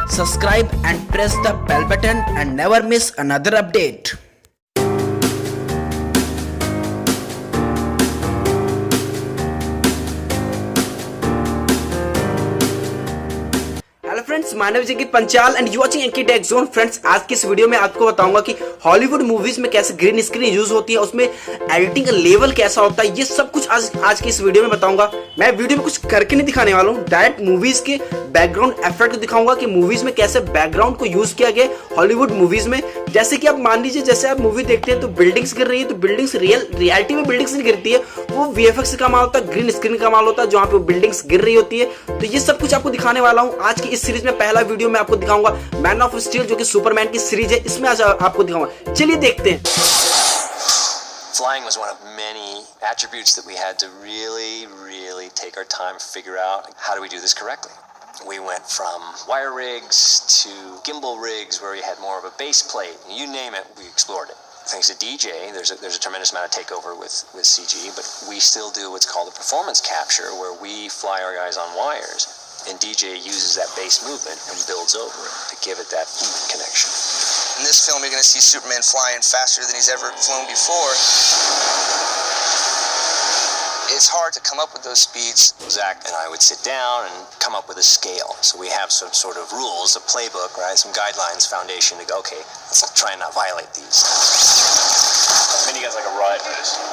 subscribe and press the bell button and never miss another update. Hello friends, my name is Ankit Panchal and you watching Ankit tech zone. Friends, आज की इस video में आपको बताऊंगा कि Hollywood movies में कैसे ग्रीन स्क्रीन यूज होती है, उसमें एडिटिंग का लेवल कैसा होता है, ये सब कुछ आज की इस वीडियो में बताऊंगा। मैं वीडियो में कुछ करके नहीं दिखाने वाला हूँ, डायरेक्ट मूवीज के बैकग्राउंड इफेक्ट को दिखाऊंगा कि मूवीज में कैसे बैकग्राउंड को यूज किया गया हॉलीवुड मूवीज में। जैसे कि आप मान लीजिए, जैसे आप मूवी देखते हैं तो बिल्डिंग्स गिर रही है, तो बिल्डिंग्स रियलिटी में बिल्डिंग्स नहीं गिरती है, वो वीएफएक्स का कमाल होता है, ग्रीन स्क्रीन का कमाल होता है, जहाँ पे बिल्डिंग्स गिर रही होती है। तो ये सब कुछ आपको दिखाने वाला हूँ आज की इस सीरीज में। पहला वीडियो में आपको दिखाऊंगा मैन ऑफ स्टील, जो कि सुपरमैन की सीरीज है, इसमें आज आपको दिखाऊंगा। चलिए देखते हैं। Flying was one of many attributes that we had to really take our time to figure out how do we do this correctly. We went from wire rigs to gimbal rigs where we had more of a base plate. You name it, we explored it. Thanks to DJ, there's a tremendous amount of takeover with CG, but we still do what's called a performance capture where we fly our guys on wires, and DJ uses that base movement and builds over it to give it that human connection. In this film, you're going to see Superman flying faster than he's ever flown before. It's hard to come up with those speeds. Zach and I would sit down and come up with a scale. So we have some sort of rules, a playbook, right? Some guidelines, foundation to go, okay, let's try and not violate these. Then you guys like a ride.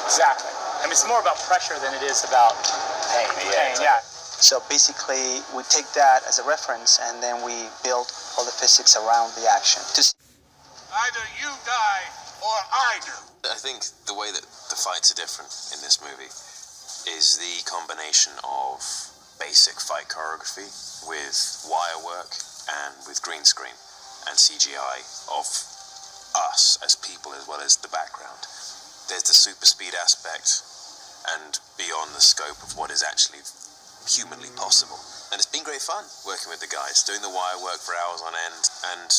Exactly. I mean, it's more about pressure than it is about pain. Yeah. So basically, we take that as a reference and then we build all the physics around the action. Either you die or I do. I think the way that the fights are different in this movie is the combination of basic fight choreography with wire work and with green screen and CGI of us as people as well as the background. There's the super speed aspect and beyond the scope of what is actually humanly possible. And it's been great fun working with the guys, doing the wire work for hours on end, and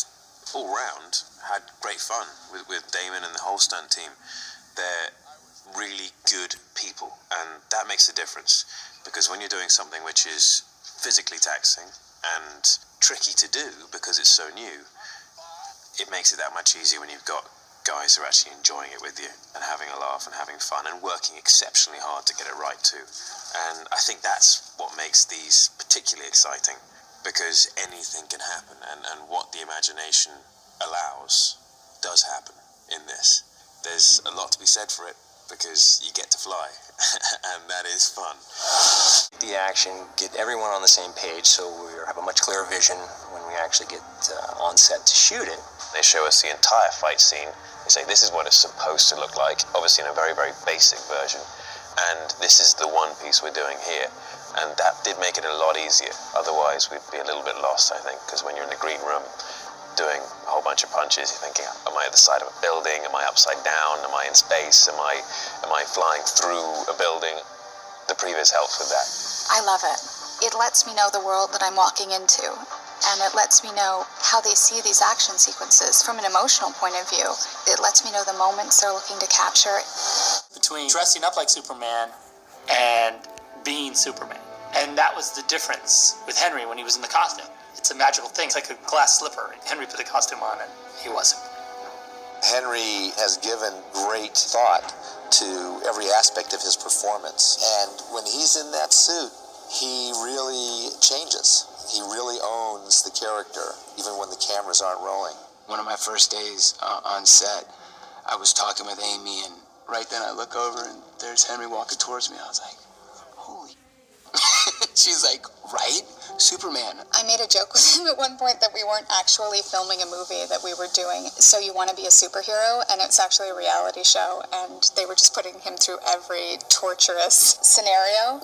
all round had great fun with Damon and the whole stunt team. They're really good people, and that makes a difference, because when you're doing something which is physically taxing and tricky to do because it's so new, it makes it that much easier when you've got guys who are actually enjoying it with you and having a laugh and having fun and working exceptionally hard to get it right too. And I think that's what makes these particularly exciting, because anything can happen, and what the imagination allows does happen in this. There's a lot to be said for it, because you get to fly and that is fun. The action, get everyone on the same page so we have a much clearer vision when we actually get on set to shoot it. They show us the entire fight scene. They say this is what it's supposed to look like, obviously in a very basic version, and this is the one piece we're doing here. And that did make it a lot easier. Otherwise we'd be a little bit lost, I think, because when you're in the green room doing a whole bunch of punches, you're thinking, am I at the side of a building? Am I upside down? Am I in space? Am I flying through a building? The previs helps with that. I love it. It lets me know the world that I'm walking into, and it lets me know how they see these action sequences from an emotional point of view. It lets me know the moments they're looking to capture. Between dressing up like Superman and being Superman. And that was the difference with Henry when he was in the costume. It's a magical thing. It's like a glass slipper. Henry put the costume on and he wasn't. Henry has given great thought to every aspect of his performance. And when he's in that suit, he really changes. He really owns the character, even when the cameras aren't rolling. One of my first days on set, I was talking with Amy, and right then I look over and there's Henry walking towards me. I was like, holy. She's like, right? Superman. I made a joke with him at one point that we weren't actually filming a movie, that we were doing So You Want to Be a Superhero, and it's actually a reality show, and they were just putting him through every torturous scenario,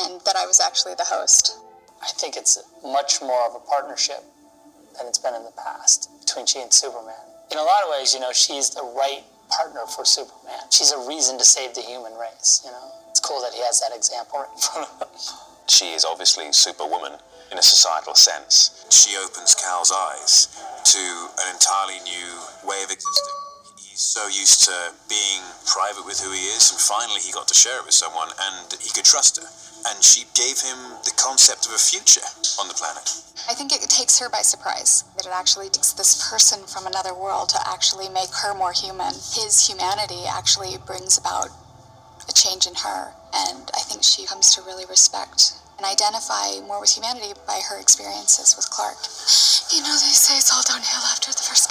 and that I was actually the host. I think it's much more of a partnership than it's been in the past between she and Superman. In a lot of ways, she's the right partner for Superman. She's a reason to save the human race, It's cool that he has that example right in front of him. She is obviously Superwoman in a societal sense. She opens Cal's eyes to an entirely new way of existing. He's so used to being private with who he is, and finally he got to share it with someone, and he could trust her. and she gave him the concept of a future on the planet. I think it takes her by surprise that it actually takes this person from another world to actually make her more human. His humanity actually brings about a change in her, and I think she comes to really respect and identify more with humanity by her experiences with Clark. You know, they say it's all downhill after the first